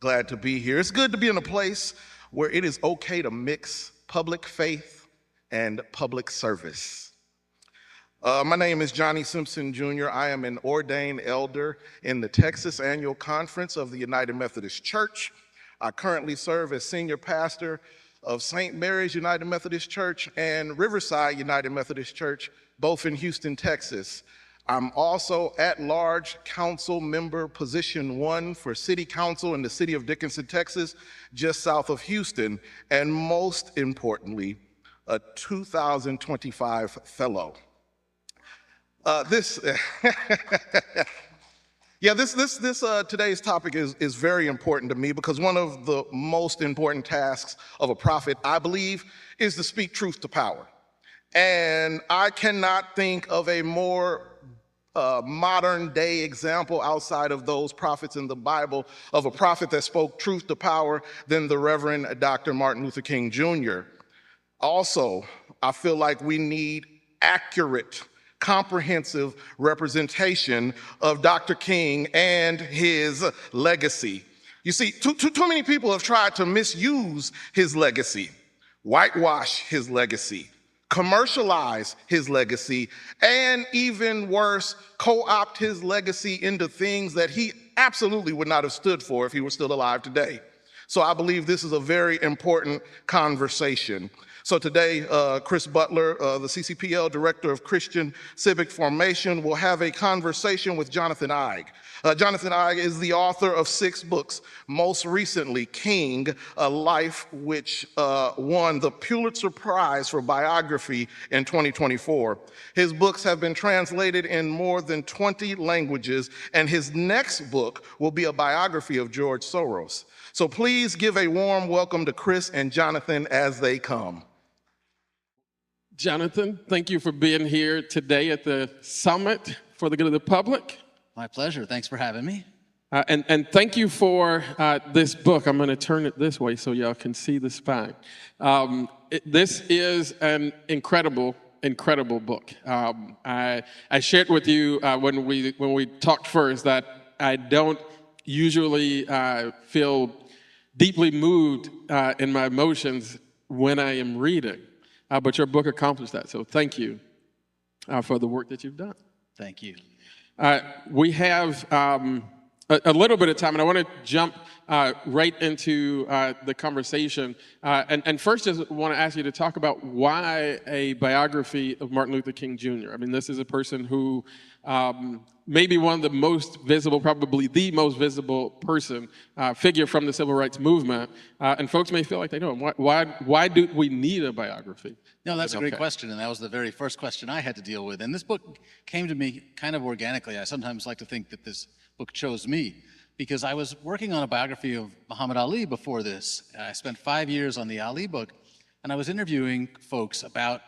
Glad to be here. It's good to be in a place where it is okay to mix public faith and public service. My name is Johnny Simpson Jr. I am an ordained elder in the Texas Annual Conference of the United Methodist Church. I currently serve as senior pastor of St. Mary's United Methodist Church and Riverside United Methodist Church, both in Houston, Texas. I'm also at-large council member position 1 for city council in the city of Dickinson, Texas, just south of Houston, and most importantly, a 2025 fellow. Today's topic is very important to me because one of the most important tasks of a prophet, I believe, is to speak truth to power. And I cannot think of a more modern day example outside of those prophets in the Bible of a prophet that spoke truth to power than the Reverend Dr. Martin Luther King Jr. Also, I feel like we need accurate, comprehensive representation of Dr. King and his legacy. You see, too many people have tried to misuse his legacy, whitewash his legacy, commercialize his legacy, and even worse, co-opt his legacy into things that he absolutely would not have stood for if he were still alive today. So I believe this is a very important conversation. So today, Chris Butler, the CCPL Director of Christian Civic Formation, will have a conversation with Jonathan Eig. Jonathan Eig is the author of 6 books, most recently King, A Life, which won the Pulitzer Prize for biography in 2024. His books have been translated in more than 20 languages, and his next book will be a biography of George Soros. So please give a warm welcome to Chris and Jonathan as they come. Jonathan, thank you for being here today at the Summit for the Good of the Public. My pleasure. Thanks for having me. And thank you for this book. I'm going to turn it this way so y'all can see the spine. This is an incredible book. I shared with you when we talked first that I don't usually feel deeply moved in my emotions when I am reading. But your book accomplished that, so thank you for the work that you've done. Thank you. We have a little bit of time, and I want to jump right into the conversation. And first, just want to ask you to talk about why a biography of Martin Luther King Jr. I mean, this is a person who may be one of the most visible, probably the most visible figure from the civil rights movement. And folks may feel like they know him. Why do we need a biography? No, that's a great question, and that was the very first question I had to deal with. And this book came to me kind of organically. I sometimes like to think that this book chose me, because I was working on a biography of Muhammad Ali before this. I spent 5 years on the Ali book, and I was interviewing folks about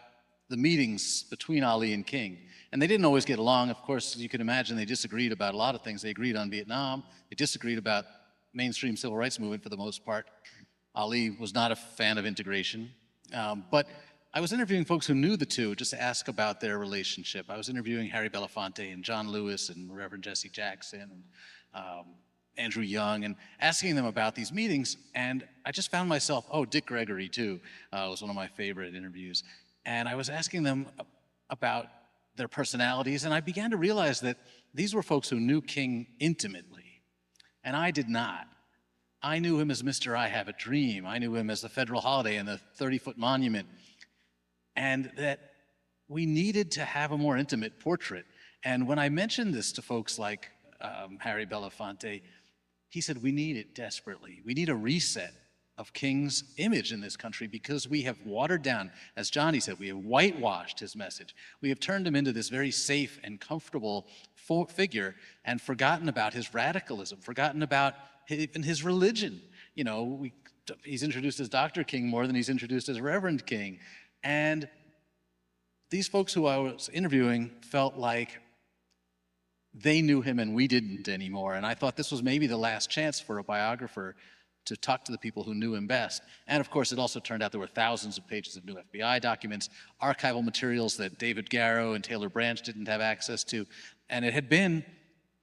the meetings between Ali and King. And they didn't always get along. Of course, you can imagine they disagreed about a lot of things. They agreed on Vietnam. They disagreed about mainstream civil rights movement for the most part. Ali was not a fan of integration. But I was interviewing folks who knew the two just to ask about their relationship. I was interviewing Harry Belafonte and John Lewis and Reverend Jesse Jackson and Andrew Young, and asking them about these meetings. And I just found myself, Dick Gregory too, was one of my favorite interviews. And I was asking them about their personalities, and I began to realize that these were folks who knew King intimately, and I did not. I knew him as Mr. I Have a Dream. I knew him as the federal holiday and the 30-foot monument, and that we needed to have a more intimate portrait. And when I mentioned this to folks like Harry Belafonte, he said, we need it desperately. We need a reset of King's image in this country, because we have watered down, as Johnny said, we have whitewashed his message. We have turned him into this very safe and comfortable figure and forgotten about his radicalism, forgotten about even his religion. You know, he's introduced as Dr. King more than he's introduced as Reverend King. And these folks who I was interviewing felt like they knew him and we didn't anymore. And I thought this was maybe the last chance for a biographer to talk to the people who knew him best. And of course, it also turned out there were thousands of pages of new FBI documents, archival materials that David Garrow and Taylor Branch didn't have access to. And it had been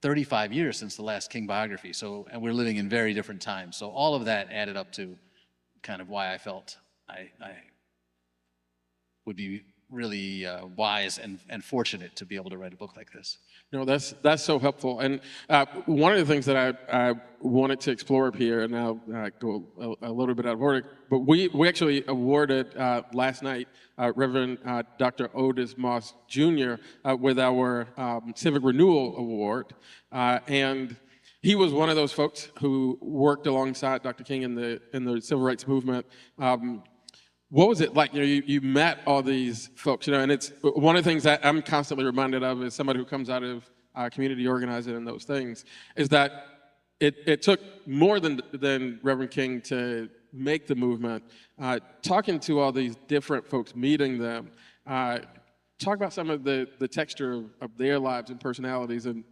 35 years since the last King biography. So, and we're living in very different times. So all of that added up to kind of why I felt I would be really wise and fortunate to be able to write a book like this. No, that's so helpful. And one of the things that I wanted to explore up here, and I'll go a little bit out of order, but we actually awarded last night Reverend Dr. Otis Moss Jr. With our Civic Renewal Award. And he was one of those folks who worked alongside Dr. King in the civil rights movement. What was it like? You met all these folks, and it's one of the things that I'm constantly reminded of as somebody who comes out of community organizing and those things, is that it took more than Reverend King to make the movement. Talking to all these different folks, meeting them, talk about some of the texture of their lives and personalities and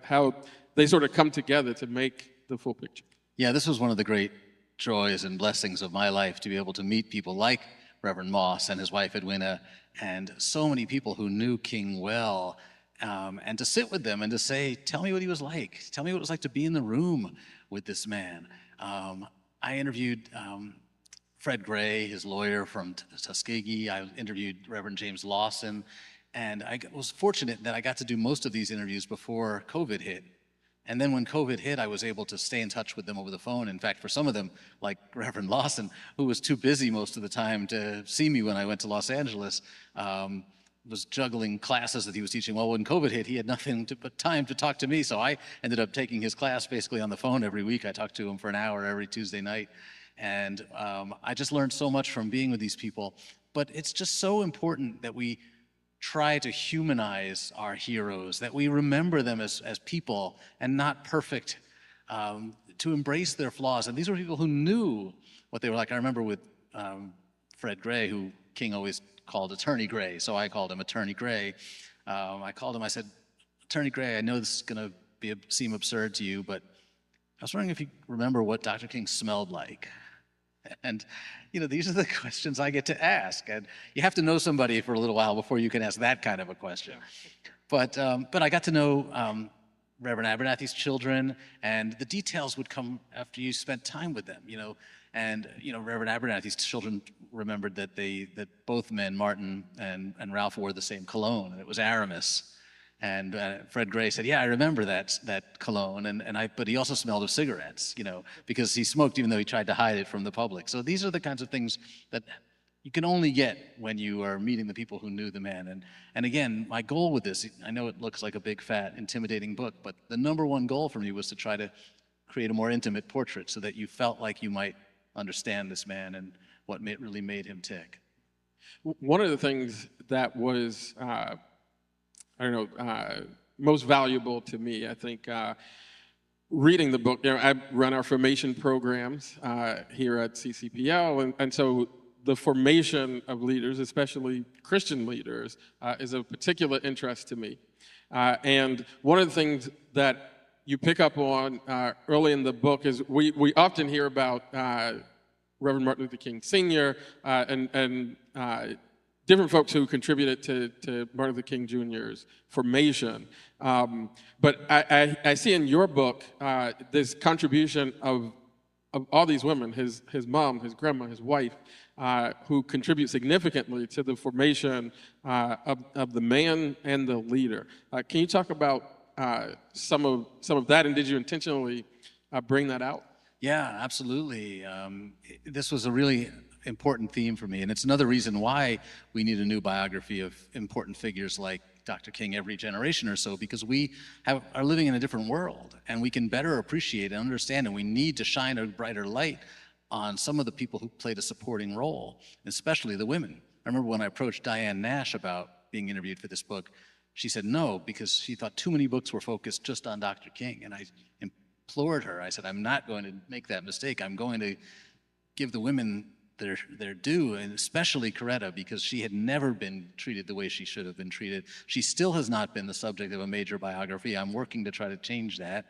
how they sort of come together to make the full picture. Yeah, this was one of the great joys and blessings of my life, to be able to meet people like Reverend Moss and his wife Edwina, and so many people who knew King well, and to sit with them and to say, tell me what he was like. Tell me what it was like to be in the room with this man. I interviewed Fred Gray, his lawyer from Tuskegee. I interviewed Reverend James Lawson, and I was fortunate that I got to do most of these interviews before COVID hit. And then when COVID hit, I was able to stay in touch with them over the phone. In fact, for some of them, like Reverend Lawson, who was too busy most of the time to see me when I went to Los Angeles, was juggling classes that he was teaching. Well, when COVID hit, he had nothing but time to talk to me, so I ended up taking his class basically on the phone every week. I talked to him for an hour every Tuesday night. And I just learned so much from being with these people. But it's just so important that we try to humanize our heroes, that we remember them as people and not perfect, to embrace their flaws. And these were people who knew what they were like. I remember with Fred Gray, who King always called Attorney Gray, so I called him Attorney Gray. I called him, I said, Attorney Gray, I know this is going to seem absurd to you, but I was wondering if you remember what Dr. King smelled like. And, these are the questions I get to ask. And you have to know somebody for a little while before you can ask that kind of a question. But I got to know Reverend Abernathy's children, and the details would come after you spent time with them, And, Reverend Abernathy's children remembered that both men, Martin and Ralph, wore the same cologne, and it was Aramis. And Fred Gray said, yeah, I remember that cologne, but he also smelled of cigarettes, because he smoked even though he tried to hide it from the public. So these are the kinds of things that you can only get when you are meeting the people who knew the man. And again, my goal with this, I know it looks like a big, fat, intimidating book, but the number one goal for me was to try to create a more intimate portrait so that you felt like you might understand this man and what really made him tick. One of the things that was most valuable to me, I think, reading the book. I run our formation programs here at CCPL, and so the formation of leaders, especially Christian leaders, is of particular interest to me. And one of the things that you pick up on early in the book is we often hear about Reverend Martin Luther King Sr. and different folks who contributed to Martin Luther King Jr.'s formation. But I see in your book this contribution of all these women, his mom, his grandma, his wife, who contribute significantly to the formation of the man and the leader. Can you talk about some of that, and did you intentionally bring that out? Yeah, absolutely. This was a really important theme for me, and it's another reason why we need a new biography of important figures like Dr. King every generation or so, because we are living in a different world, and we can better appreciate and understand, and we need to shine a brighter light on some of the people who played a supporting role, especially the women. I remember when I approached Diane Nash about being interviewed for this book, she said no, because she thought too many books were focused just on Dr. King, and I implored her. I said, I'm not going to make that mistake. I'm going to give the women their due, and especially Coretta, because she had never been treated the way she should have been treated. She still has not been the subject of a major biography. I'm working to try to change that.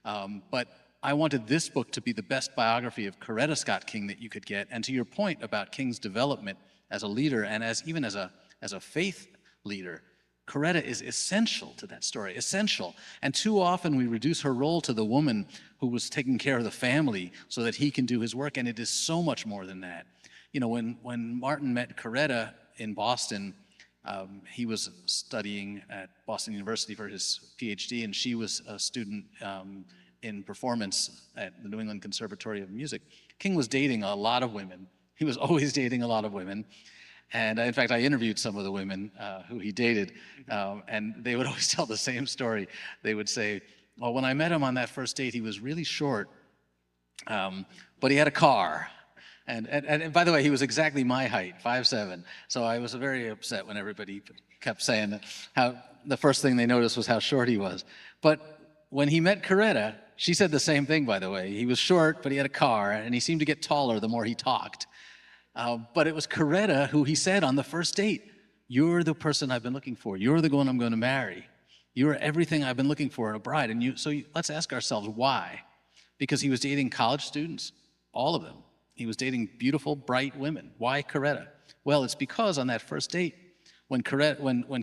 But I wanted this book to be the best biography of Coretta Scott King that you could get. And to your point about King's development as a leader and even as a faith leader, Coretta is essential to that story, essential. And too often we reduce her role to the woman who was taking care of the family so that he can do his work, and it is so much more than that. You know, when Martin met Coretta in Boston, he was studying at Boston University for his PhD, and she was a student in performance at the New England Conservatory of Music. King was dating a lot of women. He was always dating a lot of women. And in fact, I interviewed some of the women who he dated, and they would always tell the same story. They would say, well, when I met him on that first date, he was really short, but he had a car. And by the way, he was exactly my height, 5'7". So I was very upset when everybody kept saying that how the first thing they noticed was how short he was. But when he met Coretta, she said the same thing, by the way. He was short, but he had a car, and he seemed to get taller the more he talked. But it was Coretta who he said on the first date, "You're the person I've been looking for. You're the one I'm going to marry. You're everything I've been looking for in a bride." And let's ask ourselves why. Because he was dating college students, all of them. He was dating beautiful, bright women. Why Coretta? Well, it's because on that first date, when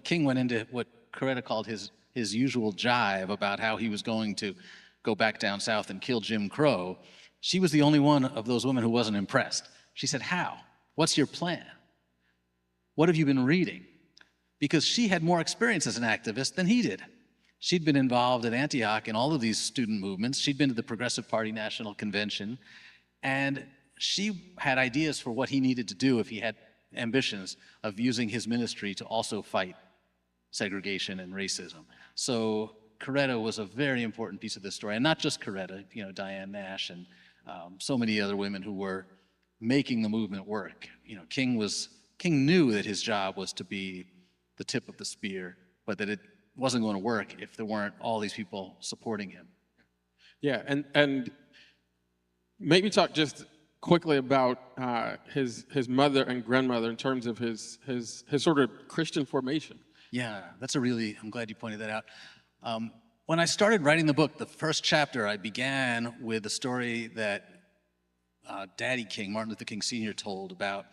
King went into what Coretta called his usual jive about how he was going to go back down south and kill Jim Crow, she was the only one of those women who wasn't impressed. She said, "How? What's your plan? What have you been reading?" Because she had more experience as an activist than he did. She'd been involved at Antioch in all of these student movements. She'd been to the Progressive Party National Convention. And she had ideas for what he needed to do if he had ambitions of using his ministry to also fight segregation and racism. So Coretta was a very important piece of this story. And not just Coretta, you know, Diane Nash and so many other women who were making the movement work. You know, King knew that his job was to be the tip of the spear, but that it wasn't going to work if there weren't all these people supporting him. Yeah, and maybe talk just quickly about his mother and grandmother in terms of his sort of Christian formation. Yeah, I'm glad you pointed that out. When I started writing the book, the first chapter, I began with a story that Daddy King, Martin Luther King Sr., told about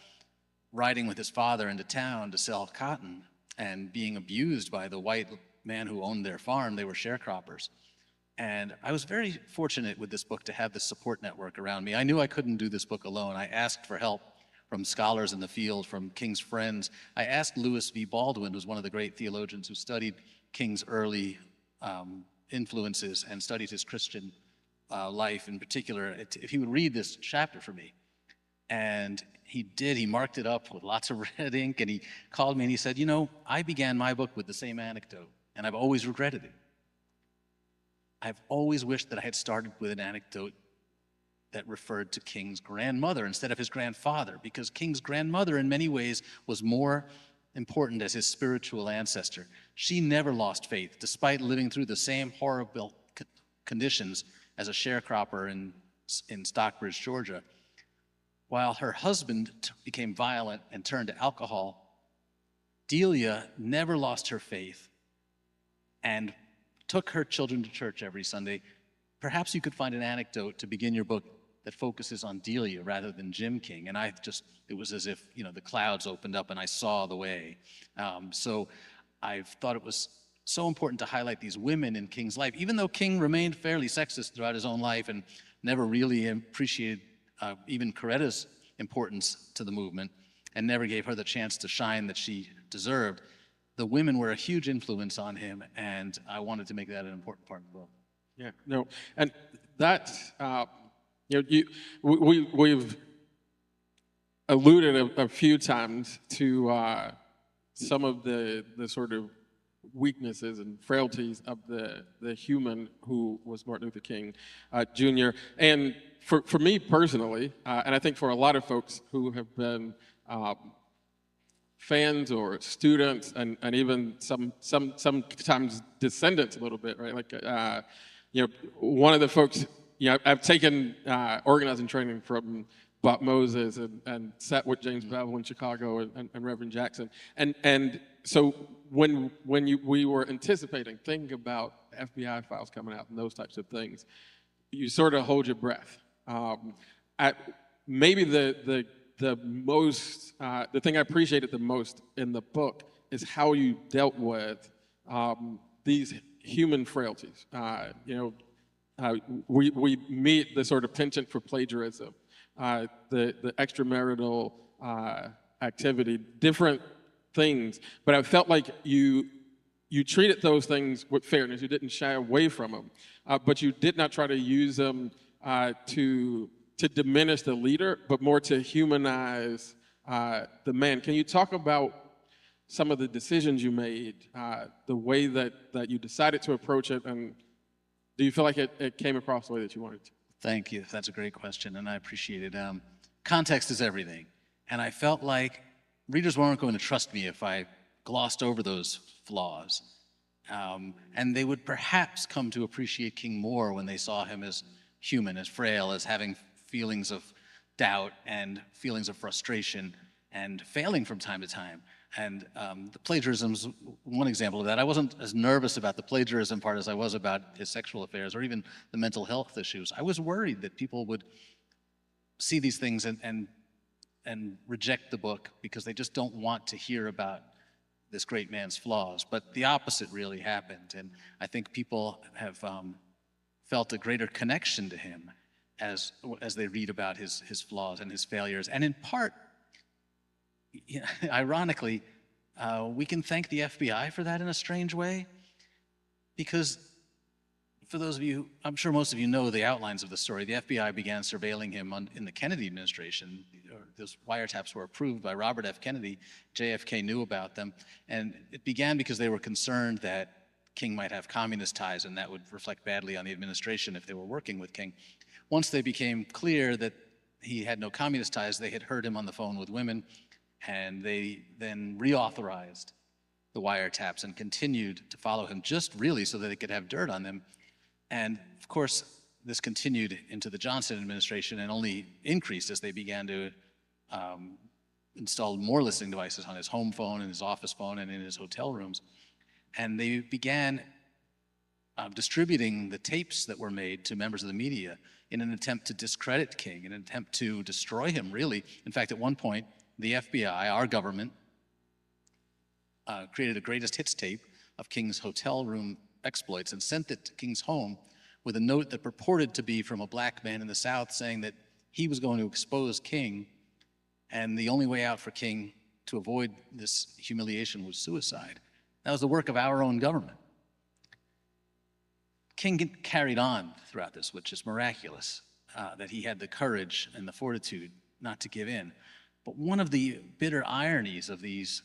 riding with his father into town to sell cotton and being abused by the white man who owned their farm. They were sharecroppers. And I was very fortunate with this book to have this support network around me. I knew I couldn't do this book alone. I asked for help from scholars in the field, from King's friends. I asked Louis V. Baldwin, who's one of the great theologians who studied King's early influences and studied his Christian life in particular, if he would read this chapter for me. And he did. He marked it up with lots of red ink, and he called me and he said, "You know, I began my book with the same anecdote, and I've always regretted it. I've always wished that I had started with an anecdote that referred to King's grandmother instead of his grandfather, because King's grandmother in many ways was more important as his spiritual ancestor. She never lost faith, despite living through the same horrible conditions as a sharecropper in Stockbridge, Georgia. While her husband became violent and turned to alcohol, Delia never lost her faith and took her children to church every Sunday." Perhaps you could find an anecdote to begin your book that focuses on Delia rather than Jim King. And it was as if, you know, the clouds opened up and I saw the way. So I've thought it was so important to highlight these women in King's life, even though King remained fairly sexist throughout his own life and never really appreciated even Coretta's importance to the movement and never gave her the chance to shine that she deserved. The women were a huge influence on him, and I wanted to make that an important part of the book. Yeah, no, and that, we've alluded a few times to some of the sort of weaknesses and frailties of the human who was Martin Luther King Jr. And for me personally, and I think for a lot of folks who have been fans or students and even sometimes descendants a little bit, right? Like, one of the folks, I've taken organizing training from Bob Moses and sat with James Bevel in Chicago and Reverend Jackson. And so when we were anticipating, thinking about FBI files coming out and those types of things, you sort of hold your breath. Maybe the thing I appreciated the most in the book is how you dealt with these human frailties. We meet the sort of penchant for plagiarism, the extramarital activity, different things. But I felt like you treated those things with fairness. You didn't shy away from them, but you did not try to use them to diminish the leader, but more to humanize the man. Can you talk about some of the decisions you made, the way that you decided to approach it, and do you feel like it came across the way that you wanted to? Thank you. That's a great question, and I appreciate it. Context is everything, and I felt like readers weren't going to trust me if I glossed over those flaws. And they would perhaps come to appreciate King more when they saw him as human, as frail, as having feelings of doubt and feelings of frustration and failing from time to time. And the plagiarism's one example of that. I wasn't as nervous about the plagiarism part as I was about his sexual affairs or even the mental health issues. I was worried that people would see these things and reject the book because they just don't want to hear about this great man's flaws. But the opposite really happened, and I think people have felt a greater connection to him as they read about his flaws and his failures. And in part, ironically, we can thank the FBI for that in a strange way, because for those of you, I'm sure most of you know the outlines of the story. The FBI began surveilling him in the Kennedy administration. Those wiretaps were approved by Robert F. Kennedy. JFK knew about them. And it began because they were concerned that King might have communist ties, and that would reflect badly on the administration if they were working with King. Once they became clear that he had no communist ties, they had heard him on the phone with women, and they then reauthorized the wiretaps and continued to follow him just really so that they could have dirt on them. And of course, this continued into the Johnson administration and only increased as they began to install more listening devices on his home phone and his office phone and in his hotel rooms. And they began distributing the tapes that were made to members of the media in an attempt to discredit King, in an attempt to destroy him, really. In fact, at one point, the FBI, our government, created a greatest hits tape of King's hotel room exploits and sent it to King's home with a note that purported to be from a black man in the South saying that he was going to expose King, and the only way out for King to avoid this humiliation was suicide. That was the work of our own government. King carried on throughout this, which is miraculous, that he had the courage and the fortitude not to give in. But one of the bitter ironies of these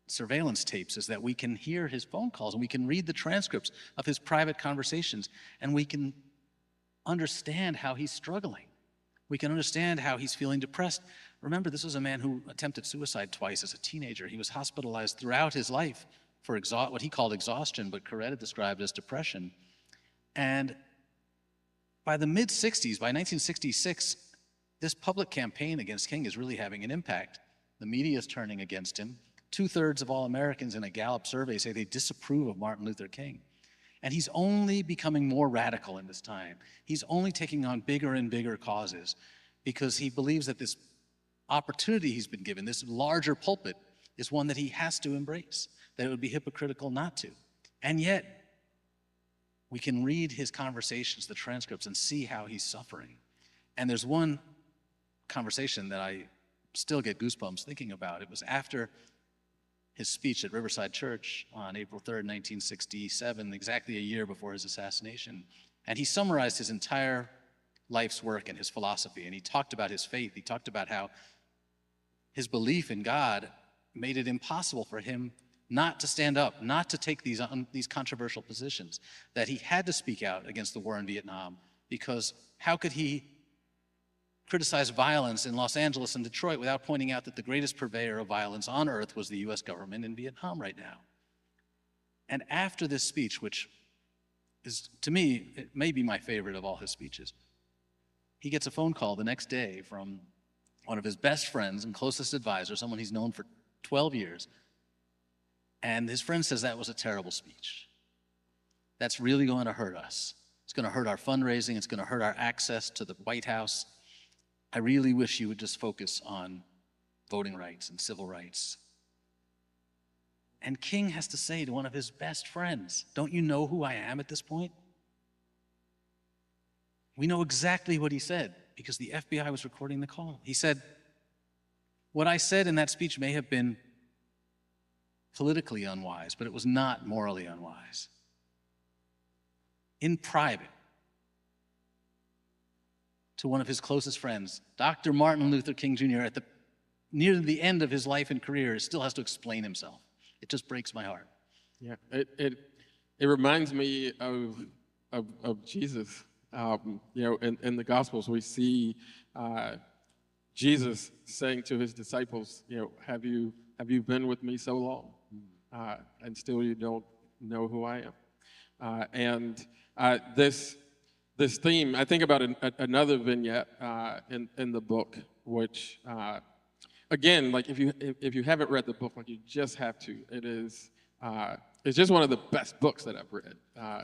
surveillance tapes is that we can hear his phone calls and we can read the transcripts of his private conversations, and we can understand how he's struggling. We can understand how he's feeling depressed. Remember, this was a man who attempted suicide twice as a teenager. He was hospitalized throughout his life for what he called exhaustion, but Coretta described as depression. And by the mid-60s, by 1966, this public campaign against King is really having an impact. The media is turning against him. 2/3 of all Americans in a Gallup survey say they disapprove of Martin Luther King. And he's only becoming more radical in this time. He's only taking on bigger and bigger causes because he believes that this opportunity he's been given, this larger pulpit, is one that he has to embrace, that it would be hypocritical not to. And yet, we can read his conversations, the transcripts, and see how he's suffering. And there's one conversation that I still get goosebumps thinking about. It was after his speech at Riverside Church on April 3rd, 1967, exactly a year before his assassination. And he summarized his entire life's work and his philosophy, and he talked about his faith. He talked about how his belief in God made it impossible for him not to stand up, not to take these controversial positions, that he had to speak out against the war in Vietnam, because how could he criticize violence in Los Angeles and Detroit without pointing out that the greatest purveyor of violence on earth was the US government in Vietnam right now? And after this speech, which is, to me, it may be my favorite of all his speeches, he gets a phone call the next day from one of his best friends and closest advisor, someone he's known for 12 years. And his friend says, that was a terrible speech. That's really going to hurt us. It's going to hurt our fundraising. It's going to hurt our access to the White House. I really wish you would just focus on voting rights and civil rights. And King has to say to one of his best friends, don't you know who I am at this point? We know exactly what he said because the FBI was recording the call. He said, what I said in that speech may have been politically unwise, but it was not morally unwise. In private, to one of his closest friends, Dr. Martin Luther King Jr., near the end of his life and career, still has to explain himself. It just breaks my heart. Yeah, it reminds me of Jesus. In the Gospels, we see Jesus saying to his disciples, have you been with me so long, and still you don't know who I am? This theme, I think about another vignette in the book, which again, like if you haven't read the book, like you just have to. It's just one of the best books that I've read.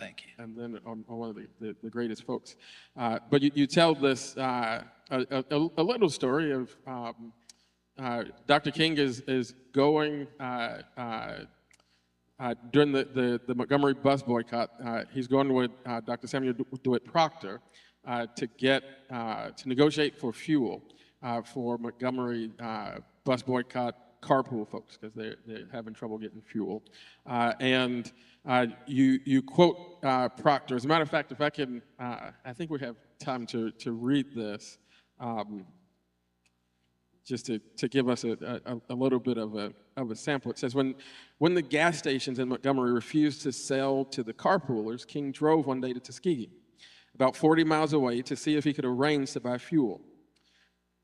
Thank you. And then on one of the greatest folks. But you tell this a little story of Dr. King is going during the Montgomery bus boycott. He's going with Dr. Samuel DeWitt Proctor to negotiate for fuel for Montgomery bus boycott carpool folks because they're having trouble getting fuel. You quote Proctor. As a matter of fact, if I can, I think we have time to read this, just to give us a little bit of a sample. It says, when the gas stations in Montgomery refused to sell to the carpoolers, King drove one day to Tuskegee, about 40 miles away, to see if he could arrange to buy fuel.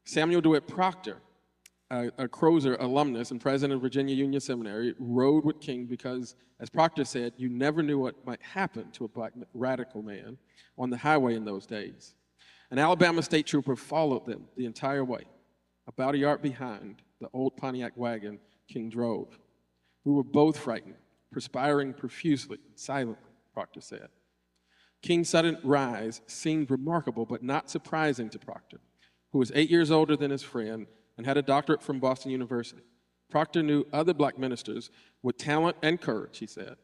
Samuel DeWitt Proctor, a Crozer alumnus and president of Virginia Union Seminary, rode with King because, as Proctor said, you never knew what might happen to a black radical man on the highway in those days. An Alabama state trooper followed them the entire way, about a yard behind the old Pontiac wagon King drove. We were both frightened, perspiring profusely, silently, Proctor said. King's sudden rise seemed remarkable but not surprising to Proctor, who was 8 years older than his friend and had a doctorate from Boston University. Proctor knew other black ministers with talent and courage, he said,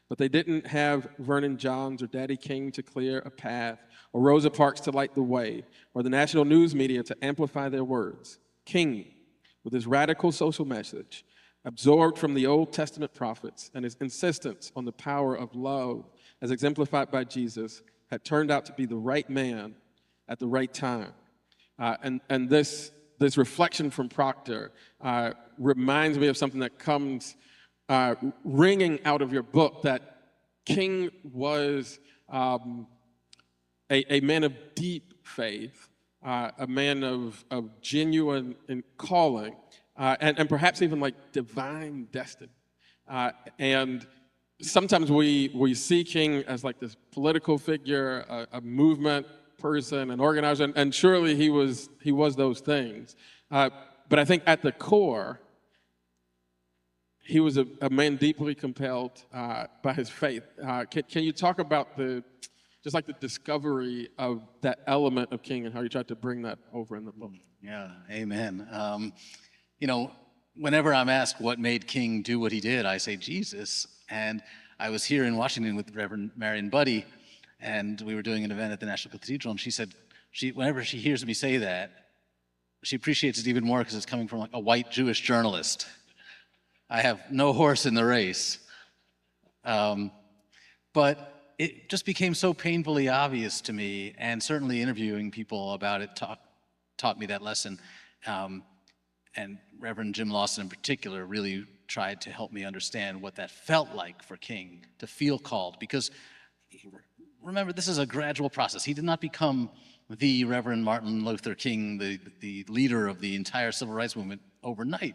but they didn't have Vernon Johns or Daddy King to clear a path, or Rosa Parks to light the way, or the national news media to amplify their words. King, with his radical social message, absorbed from the Old Testament prophets, and his insistence on the power of love as exemplified by Jesus, had turned out to be the right man at the right time. And this reflection from Proctor reminds me of something that comes ringing out of your book, that King was a man of deep faith, a man of genuine calling, and perhaps even like divine destiny. And sometimes we see King as like this political figure, a movement person, an organizer, and surely he was those things. But I think at the core, he was a man deeply compelled by his faith. Can you talk about the discovery of that element of King and how you tried to bring that over in the book? Yeah, amen. Whenever I'm asked what made King do what he did, I say Jesus. And I was here in Washington with Reverend Marion Buddy, and we were doing an event at the National Cathedral, and she said, whenever she hears me say that, she appreciates it even more because it's coming from like a white Jewish journalist. I have no horse in the race. But it just became so painfully obvious to me, and certainly interviewing people about it taught me that lesson. And Reverend Jim Lawson in particular really tried to help me understand what that felt like for King to feel called. Because remember, this is a gradual process. He did not become the Reverend Martin Luther King, the leader of the entire civil rights movement overnight.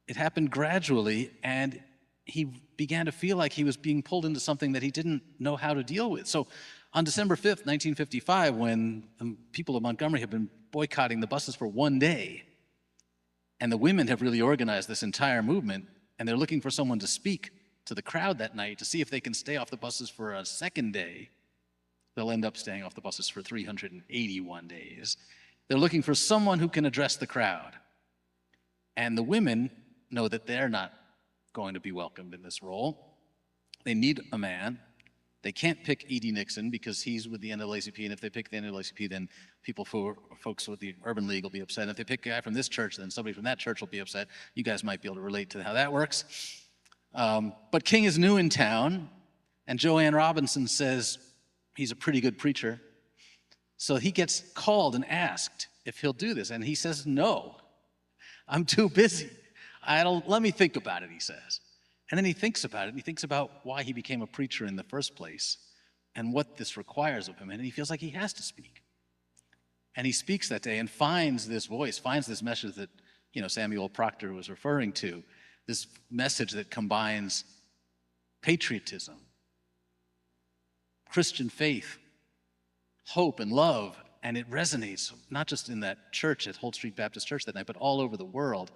It happened gradually, and he began to feel like he was being pulled into something that he didn't know how to deal with. So on December 5th, 1955, when the people of Montgomery have been boycotting the buses for one day, and the women have really organized this entire movement, and they're looking for someone to speak to the crowd that night to see if they can stay off the buses for a second day. They'll end up staying off the buses for 381 days. They're looking for someone who can address the crowd. And the women know that they're not going to be welcomed in this role. They need a man. They can't pick E.D. Nixon because he's with the NAACP, and if they pick the NAACP, then folks with the Urban League will be upset. And if they pick a guy from this church, then somebody from that church will be upset. You guys might be able to relate to how that works. But King is new in town, and Joanne Robinson says he's a pretty good preacher. So he gets called and asked if he'll do this, and he says, no, I'm too busy. Let me think about it, he says. And then he thinks about it, and he thinks about why he became a preacher in the first place and what this requires of him, and he feels like he has to speak. And he speaks that day and finds this voice, finds this message that, Samuel Proctor was referring to, this message that combines patriotism, Christian faith, hope, and love, and it resonates not just in that church at Holt Street Baptist Church that night, but all over the world.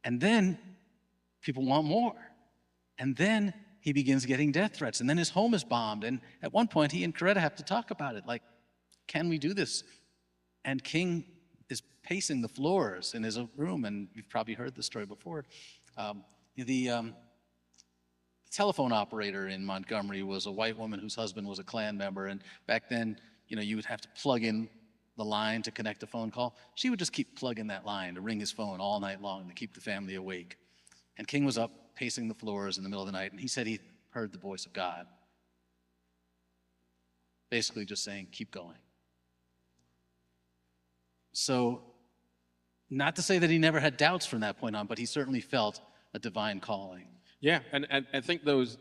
And then people want more. And then he begins getting death threats, and then his home is bombed. And at one point, he and Coretta have to talk about it, like, can we do this? And King is pacing the floors in his room, and you've probably heard this story before. The telephone operator in Montgomery was a white woman whose husband was a Klan member, and back then, you would have to plug in the line to connect a phone call. She would just keep plugging that line to ring his phone all night long to keep the family awake. And King was up pacing the floors in the middle of the night, and he said he heard the voice of God, basically just saying, keep going. So, not to say that he never had doubts from that point on, but he certainly felt a divine calling. Yeah, and I think those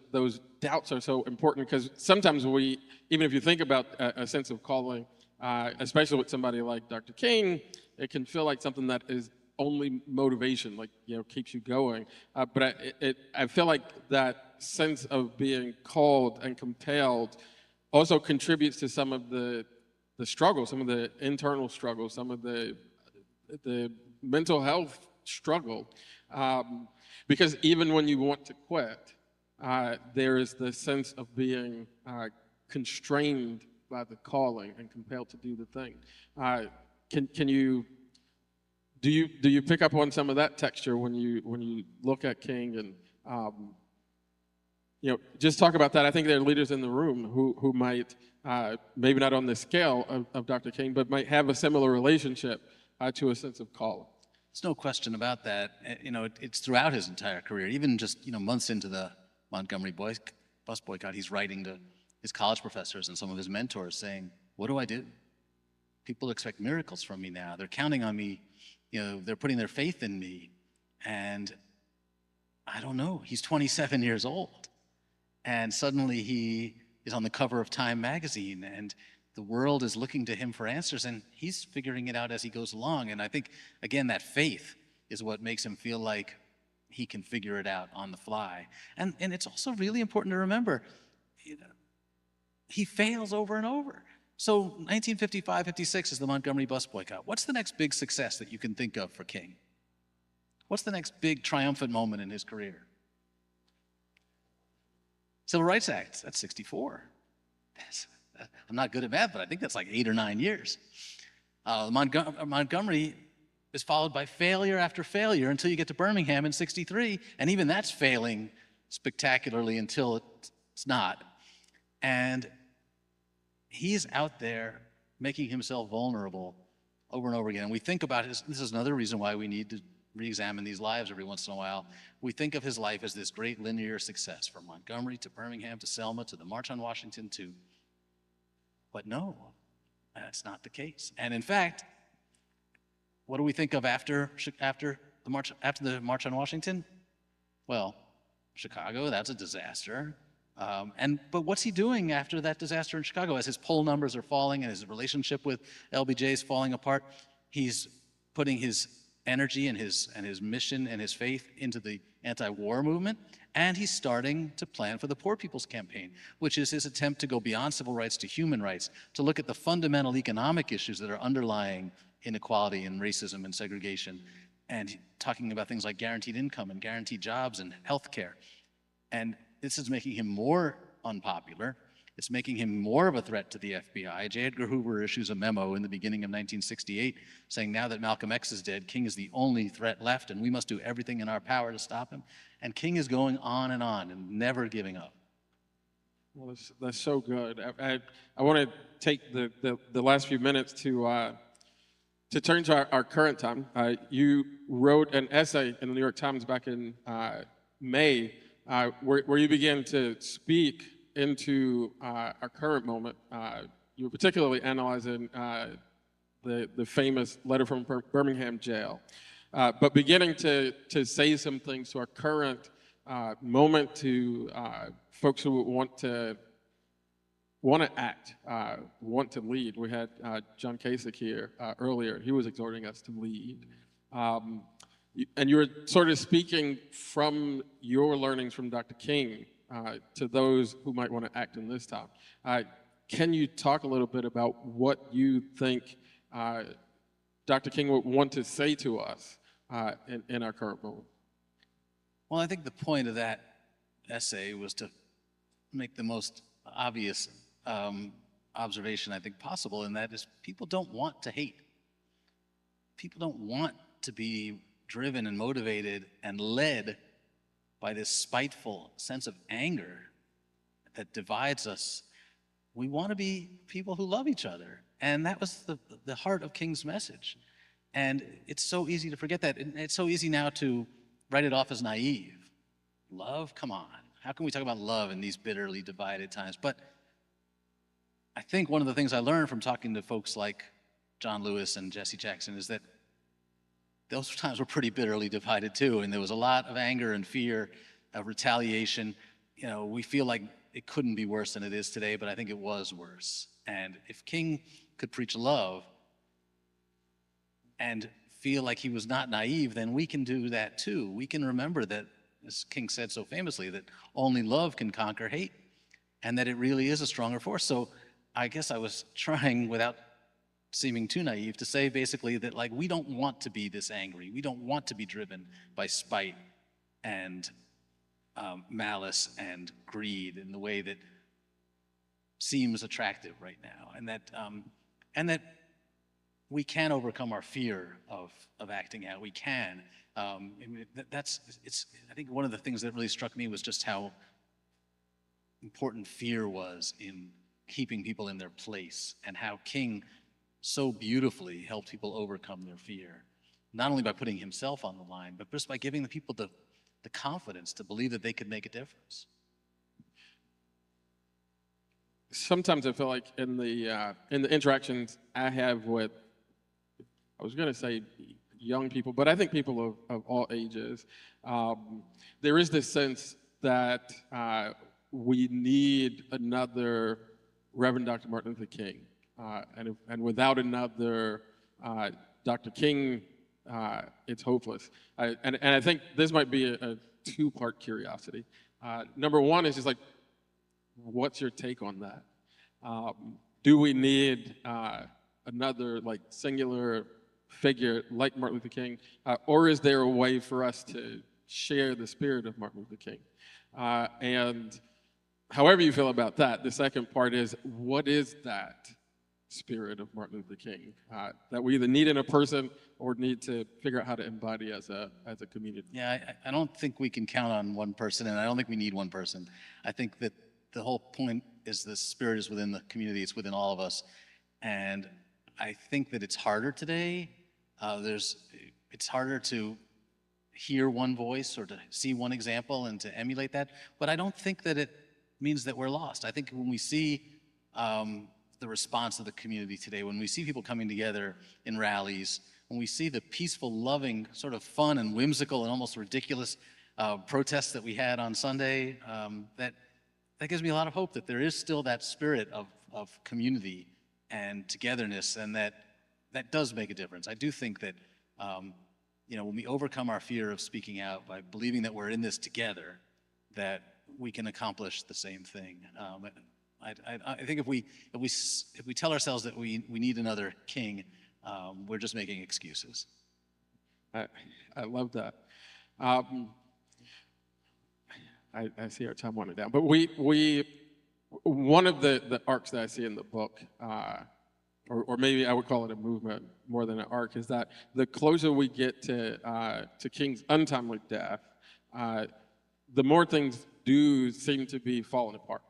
doubts are so important because sometimes even if you think about a sense of calling, especially with somebody like Dr. King, it can feel like something that is only motivation, like, keeps you going. But I feel like that sense of being called and compelled also contributes to some of the struggles, some of the internal struggles, some of the mental health struggle. Because even when you want to quit, there is the sense of being constrained by the calling and compelled to do the thing. Do you pick up on some of that texture when you look at King and just talk about that? I think there are leaders in the room who might maybe not on the scale of Dr. King, but might have a similar relationship to a sense of calling. There's no question about that. It's throughout his entire career, even just months into the Montgomery bus boycott, he's writing to his college professors and some of his mentors saying, what do I do? People expect miracles from me now. They're counting on me. They're putting their faith in me. And I don't know. He's 27 years old. And suddenly he is on the cover of Time magazine, and the world is looking to him for answers, and he's figuring it out as he goes along. And I think, again, that faith is what makes him feel like he can figure it out on the fly. And it's also really important to remember, he fails over and over. So 1955-56 is the Montgomery bus boycott. What's the next big success that you can think of for King? What's the next big triumphant moment in his career? Civil Rights Act, that's 64. I'm not good at math, but I think that's like 8 or 9 years. Montgomery is followed by failure after failure until you get to Birmingham in 63, and even that's failing spectacularly until it's not. And he's out there making himself vulnerable over and over again. And we think about this is another reason why we need to re-examine these lives every once in a while. We think of his life as this great linear success from Montgomery to Birmingham to Selma to the March on Washington but no, that's not the case. And in fact, what do we think of after the March on Washington? Well, Chicago, that's a disaster. But what's he doing after that disaster in Chicago? As his poll numbers are falling and his relationship with LBJ is falling apart, he's putting his energy and his mission and his faith into the anti-war movement, and he's starting to plan for the Poor People's Campaign, which is his attempt to go beyond civil rights to human rights, to look at the fundamental economic issues that are underlying inequality and racism and segregation, and talking about things like guaranteed income and guaranteed jobs and health care. And this is making him more unpopular. It's making him more of a threat to the FBI. J. Edgar Hoover issues a memo in the beginning of 1968 saying, now that Malcolm X is dead, King is the only threat left, and we must do everything in our power to stop him. And King is going on and never giving up. Well, that's so good. I want to take the last few minutes to turn to our current time. You wrote an essay in the New York Times back in May where you began to speak into our current moment. You were particularly analyzing the famous letter from Birmingham jail, but beginning to say some things to our current moment, to folks who want to act, want to lead. We had John Kasich here earlier. He was exhorting us to lead. And you were sort of speaking from your learnings from Dr. King to those who might want to act in this time. Can you talk a little bit about what you think Dr. King would want to say to us in our current moment? Well, I think the point of that essay was to make the most obvious observation I think possible, and that is people don't want to hate. People don't want to be driven and motivated and led by this spiteful sense of anger that divides us. We want to be people who love each other, and that was the heart of King's message. And it's so easy to forget that. And it's so easy now to write it off as naive. Love? Come on. How can we talk about love in these bitterly divided times? But I think one of the things I learned from talking to folks like John Lewis and Jesse Jackson is that those times were pretty bitterly divided too, and there was a lot of anger and fear of retaliation. You know, we feel like it couldn't be worse than it is today, but I think it was worse. And if King could preach love and feel like he was not naive, then we can do that too. We can remember that, as King said so famously, that only love can conquer hate, and that it really is a stronger force. So I guess I was trying, without seeming too naive, to say basically that, like, we don't want to be this angry. We don't want to be driven by spite and malice and greed in the way that seems attractive right now, and that we can overcome our fear of acting out. We can. I think one of the things that really struck me was just how important fear was in keeping people in their place, and how King so beautifully helped people overcome their fear, not only by putting himself on the line, but just by giving the people the confidence to believe that they could make a difference. Sometimes I feel like in the interactions I have with, I was going to say young people, but I think people of all ages, there is this sense that we need another Reverend Dr. Martin Luther King. And without another Dr. King, it's hopeless. And I think this might be a two-part curiosity. Number one is just like, what's your take on that? Do we need another like singular figure like Martin Luther King, or is there a way for us to share the spirit of Martin Luther King? And however you feel about that, the second part is, what is that spirit of Martin Luther King that we either need in a person or need to figure out how to embody as a community? Yeah, I don't think we can count on one person, and I don't think we need one person. I think that the whole point is the spirit is within the community, it's within all of us. And I think that it's harder today. It's harder to hear one voice or to see one example and to emulate that, but I don't think that it means that we're lost. I think when we see the response of the community today, when we see people coming together in rallies, when we see the peaceful, loving, sort of fun and whimsical and almost ridiculous protests that we had on Sunday, that gives me a lot of hope that there is still that spirit of community and togetherness, and that does make a difference. I do think that when we overcome our fear of speaking out by believing that we're in this together, that we can accomplish the same thing. I think if we tell ourselves that we need another king, we're just making excuses. I love that. I see our time winding down, but we one of the arcs that I see in the book, or maybe I would call it a movement more than an arc, is that the closer we get to King's untimely death, the more things do seem to be falling apart.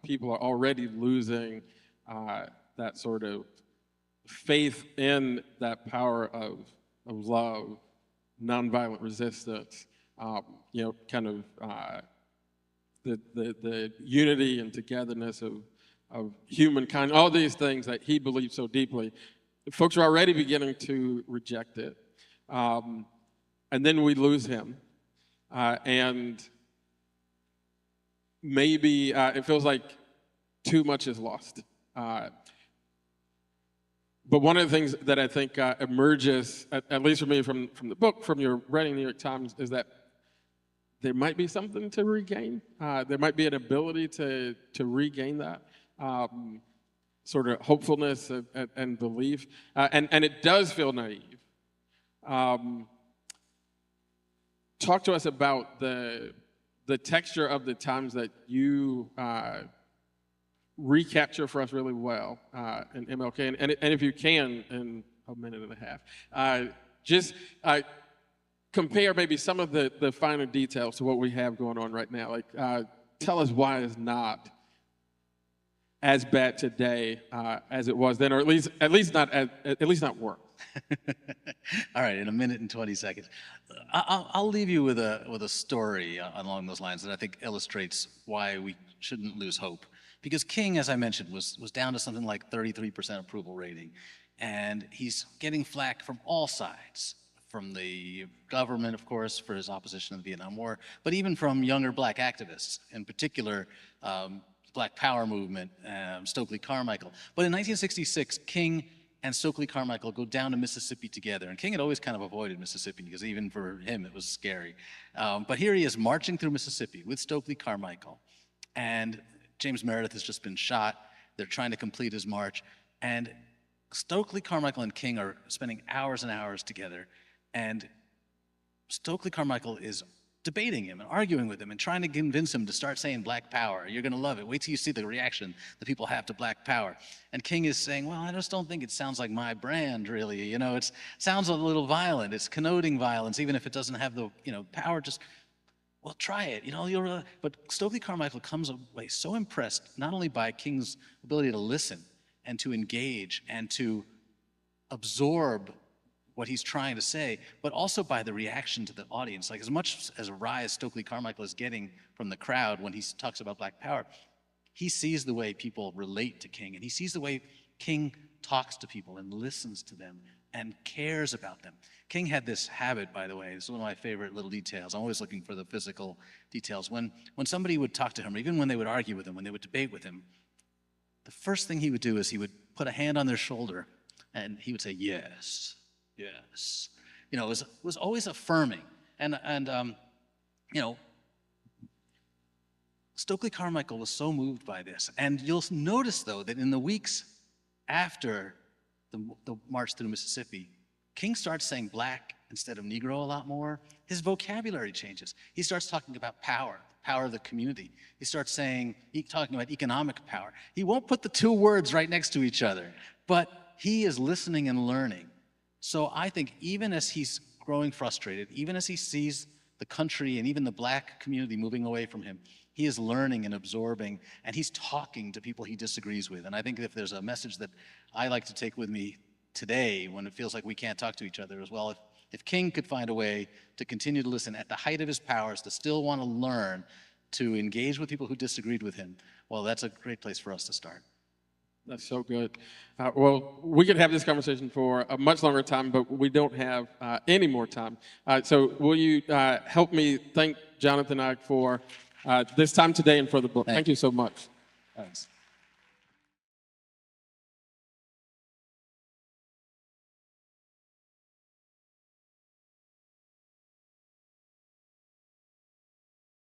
People are already losing that sort of faith in that power of love, nonviolent resistance, kind of the unity and togetherness of humankind, all these things that he believed so deeply. Folks are already beginning to reject it. And then we lose him. And maybe it feels like too much is lost. But one of the things that I think emerges, at least for me from the book, from your writing New York Times, is that there might be something to regain. There might be an ability to regain that sort of hopefulness and belief. And it does feel naive. Talk to us about the texture of the times that you recapture for us really well in MLK, and if you can, in a minute and a half, just compare maybe some of the finer details to what we have going on right now. Like, tell us why it's not as bad today as it was then, or at least not worse. All right, in a minute and 20 seconds. I'll leave you with a story along those lines that I think illustrates why we shouldn't lose hope. Because King, as I mentioned, was down to something like 33% approval rating. And he's getting flack from all sides, from the government, of course, for his opposition to the Vietnam War, but even from younger black activists, in particular, Black Power movement, Stokely Carmichael. But in 1966, King and Stokely Carmichael go down to Mississippi together. And King had always kind of avoided Mississippi because even for him, it was scary. But here he is marching through Mississippi with Stokely Carmichael. And James Meredith has just been shot. They're trying to complete his march. And Stokely Carmichael and King are spending hours and hours together. And Stokely Carmichael is debating him and arguing with him and trying to convince him to start saying Black Power. You're going to love it. Wait till you see the reaction that people have to Black Power. And King is saying, well, I just don't think it sounds like my brand, really. You know, it sounds a little violent. It's connoting violence, even if it doesn't have the, power. Just, well, try it. But Stokely Carmichael comes away so impressed, not only by King's ability to listen and to engage and to absorb what he's trying to say, but also by the reaction to the audience. Like, as much as a rise Stokely Carmichael is getting from the crowd when he talks about Black Power, he sees the way people relate to King, and he sees the way King talks to people and listens to them and cares about them. King had this habit, by the way, it's one of my favorite little details. I'm always looking for the physical details. When somebody would talk to him, or even when they would argue with him, when they would debate with him, the first thing he would do is he would put a hand on their shoulder and he would say, yes. Yes. It was always affirming. And Stokely Carmichael was so moved by this. And you'll notice, though, that in the weeks after the march through Mississippi, King starts saying black instead of Negro a lot more. His vocabulary changes. He starts talking about power of the community. He starts talking about economic power. He won't put the two words right next to each other, but he is listening and learning. So I think even as he's growing frustrated, even as he sees the country and even the black community moving away from him, he is learning and absorbing, and he's talking to people he disagrees with. And I think if there's a message that I like to take with me today when it feels like we can't talk to each other as well, if King could find a way to continue to listen at the height of his powers, to still want to learn, to engage with people who disagreed with him, well, that's a great place for us to start. That's so good. Well, we could have this conversation for a much longer time, but we don't have any more time. So will you help me thank Jonathan Ike for this time today and for the book? Thank you so much. Thanks.